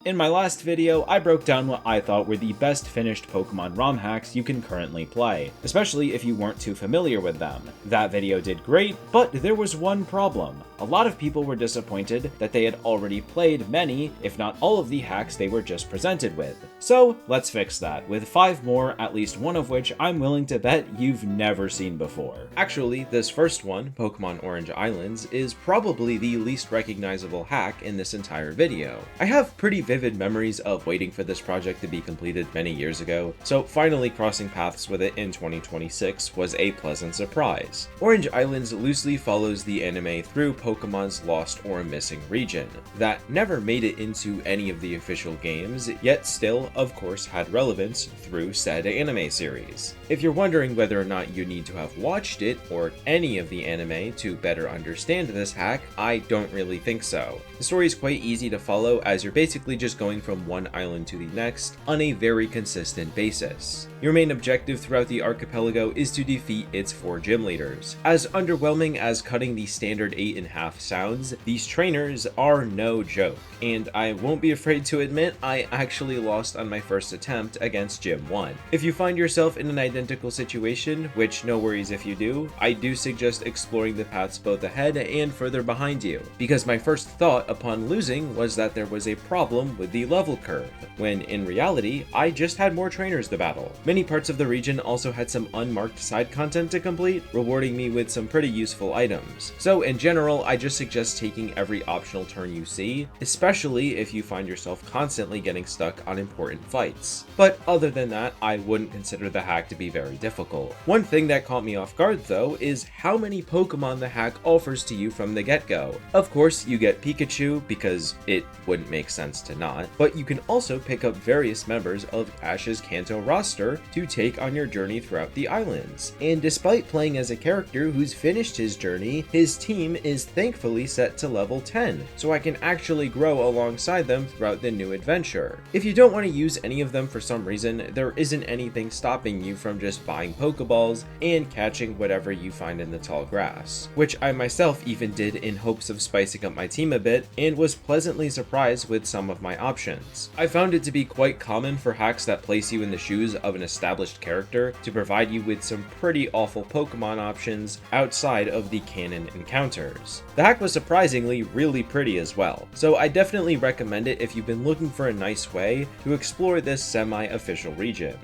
In my last video, I broke down what I thought were the best finished Pokemon ROM hacks you can currently play, especially if you weren't too familiar with them. That video did great, but there was one problem. A lot of people were disappointed that they had already played many, if not all of the hacks they were just presented with. So let's fix that, with 5 more, at least one of which I'm willing to bet you've never seen before. Actually, this first one, Pokemon Orange Islands, is probably the least recognizable hack in this entire video. I have pretty vivid memories of waiting for this project to be completed many years ago, so finally crossing paths with it in 2026 was a pleasant surprise. Orange Islands loosely follows the anime through Pokemon's lost or missing region that never made it into any of the official games, yet still, of course, had relevance through said anime series. If you're wondering whether or not you need to have watched it or any of the anime to better understand this hack, I don't really think so. The story is quite easy to follow, as you're basically just going from one island to the next on a very consistent basis. Your main objective throughout the archipelago is to defeat its 4 gym leaders. As underwhelming as cutting the standard 8.5 sounds, these trainers are no joke, and I won't be afraid to admit I actually lost on my first attempt against Gym 1. If you find yourself in an identical situation, which no worries if you do, I do suggest exploring the paths both ahead and further behind you, because my first thought upon losing was that there was a problem with the level curve, when in reality, I just had more trainers to battle. Many parts of the region also had some unmarked side content to complete, rewarding me with some pretty useful items. So in general, I just suggest taking every optional turn you see, especially if you find yourself constantly getting stuck on important fights. But other than that, I wouldn't consider the hack to be very difficult. One thing that caught me off guard though is how many Pokemon the hack offers to you from the get-go. Of course, you get Pikachu because it wouldn't make sense to not, but you can also pick up various members of Ash's Kanto roster to take on your journey throughout the islands. And despite playing as a character who's finished his journey, his team is thankfully set to level 10, so I can actually grow alongside them throughout the new adventure. If you don't want to use any of them for some reason, there isn't anything stopping you from just buying Pokeballs and catching whatever you find in the tall grass, which I myself even did in hopes of spicing up my team a bit, and was pleasantly surprised with some of my options. I found it to be quite common for hacks that place you in the shoes of an established character to provide you with some pretty awful Pokemon options outside of the canon encounters. The hack was surprisingly really pretty as well, so I definitely recommend it if you've been looking for a nice way to explore this semi-official region.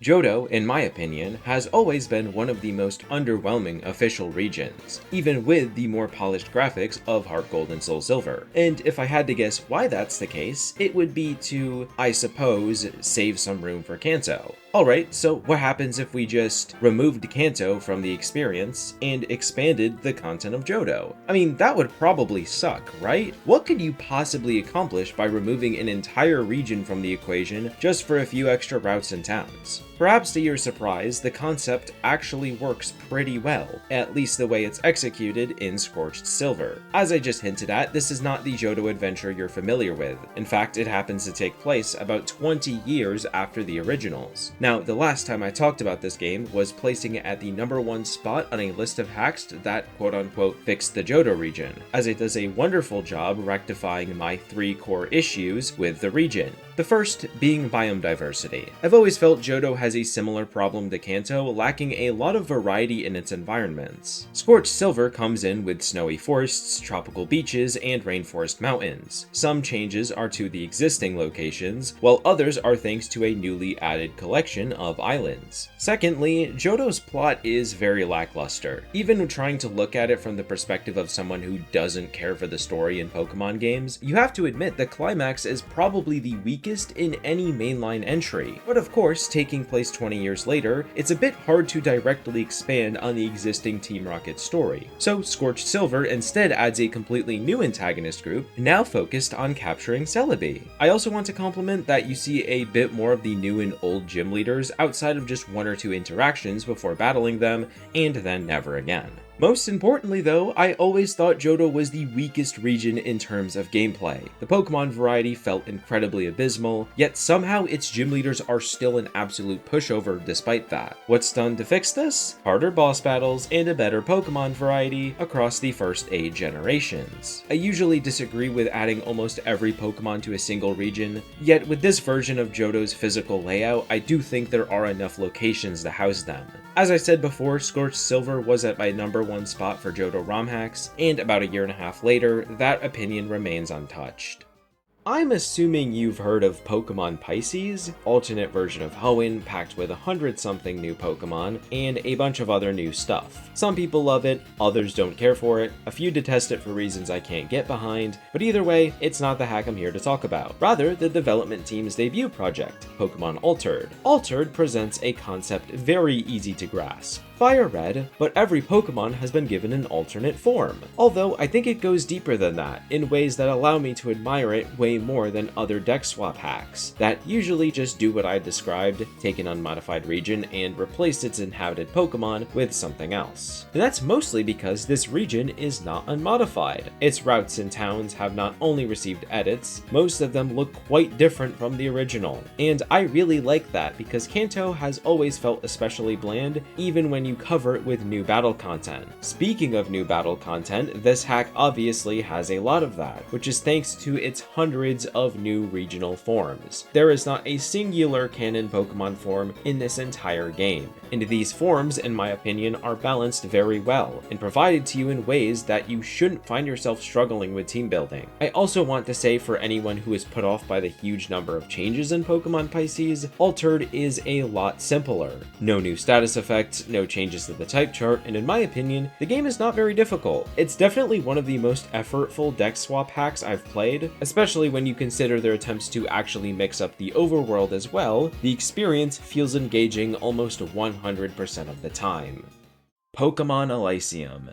Johto, in my opinion, has always been one of the most underwhelming official regions, even with the more polished graphics of Heart Gold and Soul Silver. And if I had to guess why that's the case, it would be to, I suppose, save some room for Kanto. Alright, so what happens if we just removed Kanto from the experience and expanded the content of Johto? I mean, that would probably suck, right? What could you possibly accomplish by removing an entire region from the equation just for a few extra routes and towns? Perhaps to your surprise, the concept actually works pretty well, at least the way it's executed in Scorched Silver. As I just hinted at, this is not the Johto adventure you're familiar with. In fact, it happens to take place about 20 years after the originals. Now, the last time I talked about this game was placing it at the #1 spot on a list of hacks that quote-unquote fixed the Johto region, as it does a wonderful job rectifying my 3 core issues with the region. The first being biome diversity. I've always felt Johto has a similar problem to Kanto, lacking a lot of variety in its environments. Scorched Silver comes in with snowy forests, tropical beaches, and rainforest mountains. Some changes are to the existing locations, while others are thanks to a newly added collection of islands. Secondly, Johto's plot is very lackluster. Even trying to look at it from the perspective of someone who doesn't care for the story in Pokemon games, you have to admit the climax is probably the weakest in any mainline entry. But of course, taking place 20 years later, it's a bit hard to directly expand on the existing Team Rocket story. So Scorched Silver instead adds a completely new antagonist group, now focused on capturing Celebi. I also want to compliment that you see a bit more of the new and old gym leaders outside of just 1 or 2 interactions before battling them, and then never again. Most importantly though, I always thought Johto was the weakest region in terms of gameplay. The Pokemon variety felt incredibly abysmal, yet somehow its gym leaders are still an absolute pushover despite that. What's done to fix this? Harder boss battles and a better Pokemon variety across the first 8 generations. I usually disagree with adding almost every Pokemon to a single region, yet with this version of Johto's physical layout, I do think there are enough locations to house them. As I said before, Scorched Silver was at my #1 spot for Johto ROM hacks, and about a year and a half later, that opinion remains untouched. I'm assuming you've heard of Pokemon Pisces, alternate version of Hoenn packed with 100-something new Pokemon, and a bunch of other new stuff. Some people love it, others don't care for it, a few detest it for reasons I can't get behind, but either way, it's not the hack I'm here to talk about. Rather, the development team's debut project, Pokemon Altered. Altered presents a concept very easy to grasp. Fire Red, but every Pokemon has been given an alternate form. Although, I think it goes deeper than that, in ways that allow me to admire it way more than other deck swap hacks, that usually just do what I described, take an unmodified region, and replace its inhabited Pokemon with something else. And that's mostly because this region is not unmodified. Its routes and towns have not only received edits, most of them look quite different from the original. And I really like that because Kanto has always felt especially bland, even when you cover it with new battle content. Speaking of new battle content, this hack obviously has a lot of that, which is thanks to its hundreds of new regional forms. There is not a singular canon Pokemon form in this entire game, and these forms, in my opinion, are balanced very well, and provided to you in ways that you shouldn't find yourself struggling with team building. I also want to say for anyone who is put off by the huge number of changes in Pokemon Pisces, Altered is a lot simpler. No new status effects, no changes to the type chart, and in my opinion, the game is not very difficult. It's definitely one of the most effortful deck swap hacks I've played, especially when you consider their attempts to actually mix up the overworld as well. The experience feels engaging almost 100% of the time. Pokemon Elysium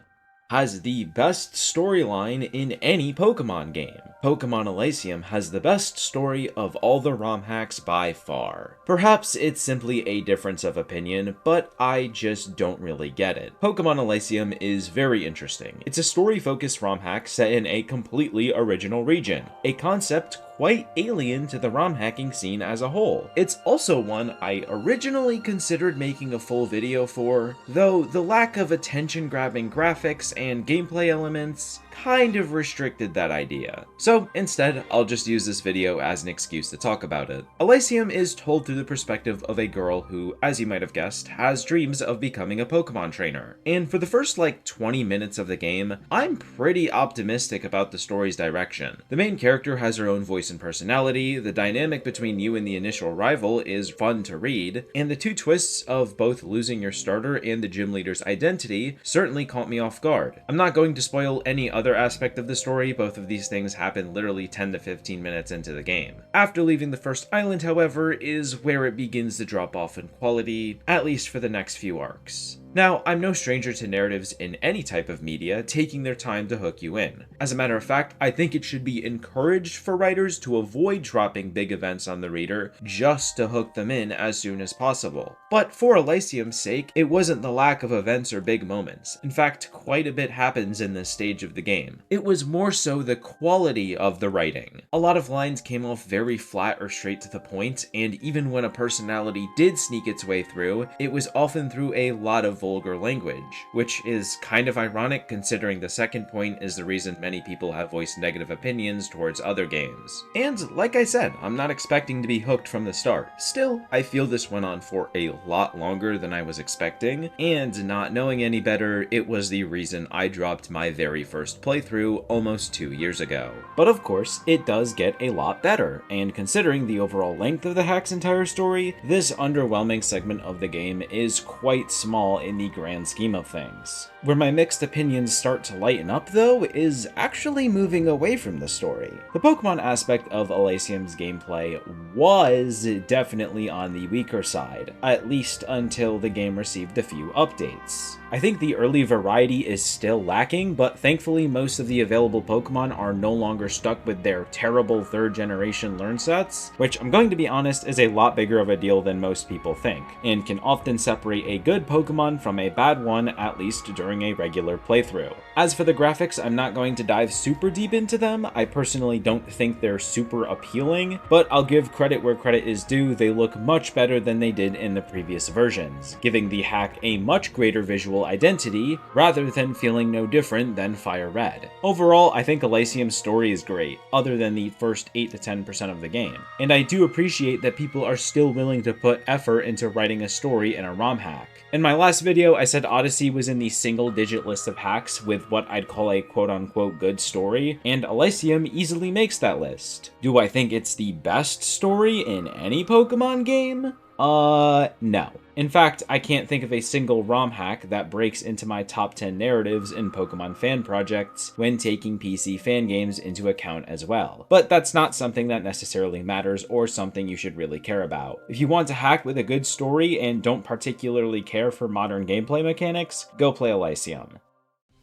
has the best storyline in any Pokemon game. Pokemon Elysium has the best story of all the ROM hacks by far. Perhaps it's simply a difference of opinion, but I just don't really get it. Pokemon Elysium is very interesting. It's a story-focused ROM hack set in a completely original region, a concept quite alien to the ROM hacking scene as a whole. It's also one I originally considered making a full video for, though the lack of attention-grabbing graphics and gameplay elements kind of restricted that idea. So instead, I'll just use this video as an excuse to talk about it. Elysium is told through the perspective of a girl who, as you might have guessed, has dreams of becoming a Pokemon trainer. And for the first 20 minutes of the game, I'm pretty optimistic about the story's direction. The main character has her own voice and personality, the dynamic between you and the initial rival is fun to read, and the two twists of both losing your starter and the gym leader's identity certainly caught me off guard. I'm not going to spoil any other aspect of the story, both of these things happen literally 10 to 15 minutes into the game. After leaving the first island, however, is where it begins to drop off in quality, at least for the next few arcs. Now, I'm no stranger to narratives in any type of media taking their time to hook you in. As a matter of fact, I think it should be encouraged for writers to avoid dropping big events on the reader just to hook them in as soon as possible. But for Elysium's sake, it wasn't the lack of events or big moments. In fact, quite a bit happens in this stage of the game. It was more so the quality of the writing. A lot of lines came off very flat or straight to the point, and even when a personality did sneak its way through, it was often through a lot of vulgar language, which is kind of ironic considering the second point is the reason many people have voiced negative opinions towards other games. And like I said, I'm not expecting to be hooked from the start. Still, I feel this went on for a lot longer than I was expecting, and not knowing any better, it was the reason I dropped my very first playthrough almost 2 years ago. But of course, it does get a lot better, and considering the overall length of the hack's entire story, this underwhelming segment of the game is quite small in the grand scheme of things. Where my mixed opinions start to lighten up though is actually moving away from the story. The Pokemon aspect of Elysium's gameplay was definitely on the weaker side, at least until the game received a few updates. I think the early variety is still lacking, but thankfully most of the available Pokemon are no longer stuck with their terrible 3rd generation learn sets, which I'm going to be honest is a lot bigger of a deal than most people think, and can often separate a good Pokemon from a bad one, at least during a regular playthrough. As for the graphics, I'm not going to dive super deep into them. I personally don't think they're super appealing, but I'll give credit where credit is due. They look much better than they did in the previous versions, giving the hack a much greater visual identity, rather than feeling no different than Fire Red. Overall, I think Elysium's story is great, other than the first 8 to 10% of the game, and I do appreciate that people are still willing to put effort into writing a story in a ROM hack. In my last video, I said Odyssey was in the single-digit list of hacks with what I'd call a quote-unquote good story, and Elysium easily makes that list. Do I think it's the best story in any Pokemon game? No. In fact, I can't think of a single ROM hack that breaks into my top 10 narratives in Pokemon fan projects when taking PC fan games into account as well. But that's not something that necessarily matters or something you should really care about. If you want a hack with a good story and don't particularly care for modern gameplay mechanics, go play Elysium.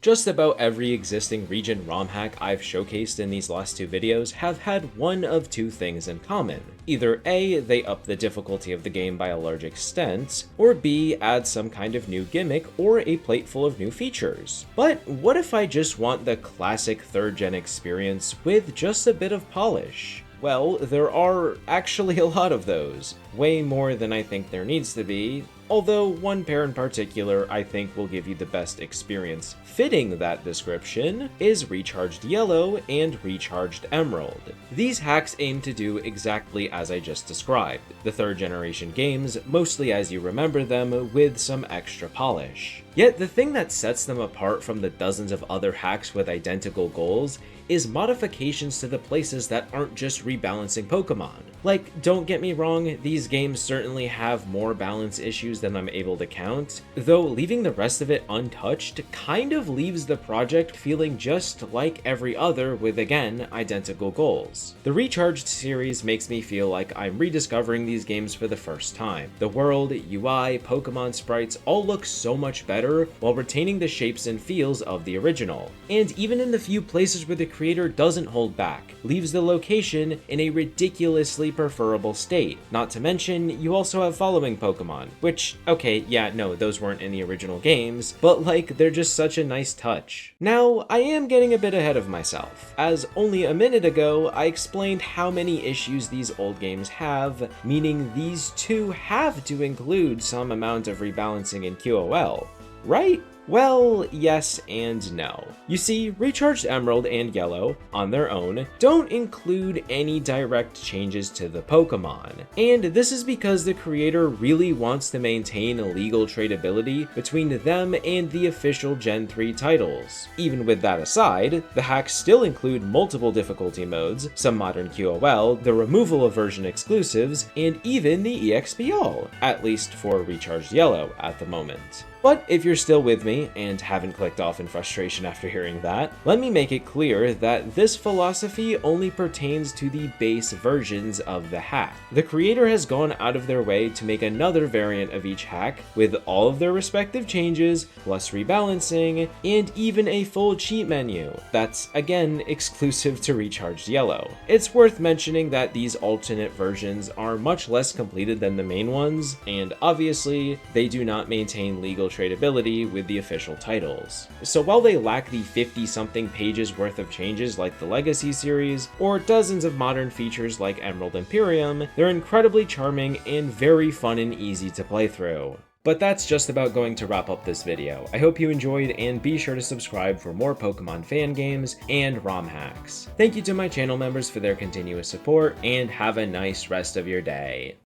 Just about every existing region ROM hack I've showcased in these last 2 videos have had one of 2 things in common. Either A, they up the difficulty of the game by a large extent, or B, add some kind of new gimmick or a plate full of new features. But what if I just want the classic 3rd gen experience with just a bit of polish? Well, there are actually a lot of those. Way more than I think there needs to be, although one pair in particular I think will give you the best experience fitting that description is Recharged Yellow and Recharged Emerald. These hacks aim to do exactly as I just described, the 3rd generation games mostly as you remember them with some extra polish. Yet the thing that sets them apart from the dozens of other hacks with identical goals is modifications to the places that aren't just rebalancing Pokemon. Like, don't get me wrong, these games certainly have more balance issues than I'm able to count, though leaving the rest of it untouched kind of leaves the project feeling just like every other with, again, identical goals. The Recharged series makes me feel like I'm rediscovering these games for the first time. The world, UI, Pokemon sprites all look so much better while retaining the shapes and feels of the original. And even in the few places where the creator doesn't hold back, leaves the location in a ridiculously preferable state. Not to mention, you also have following Pokemon, which, okay, yeah, no, those weren't in the original games, but like, they're just such a nice touch. Now, I am getting a bit ahead of myself, as only a minute ago, I explained how many issues these old games have, meaning these two have to include some amount of rebalancing in QOL, right? Well, yes and no. You see, Recharged Emerald and Yellow, on their own, don't include any direct changes to the Pokemon, and this is because the creator really wants to maintain legal tradability between them and the official Gen 3 titles. Even with that aside, the hacks still include multiple difficulty modes, some modern QOL, the removal of version exclusives, and even the EXP all, at least for Recharged Yellow at the moment. But if you're still with me and haven't clicked off in frustration after hearing that, let me make it clear that this philosophy only pertains to the base versions of the hack. The creator has gone out of their way to make another variant of each hack with all of their respective changes, plus rebalancing, and even a full cheat menu that's, again, exclusive to Recharged Yellow. It's worth mentioning that these alternate versions are much less completed than the main ones, and obviously, they do not maintain legal tradability with the official titles. So while they lack the 50-something pages worth of changes like the Legacy series, or dozens of modern features like Emerald Imperium, they're incredibly charming and very fun and easy to play through. But that's just about going to wrap up this video. I hope you enjoyed, and be sure to subscribe for more Pokemon fan games and ROM hacks. Thank you to my channel members for their continuous support, and have a nice rest of your day.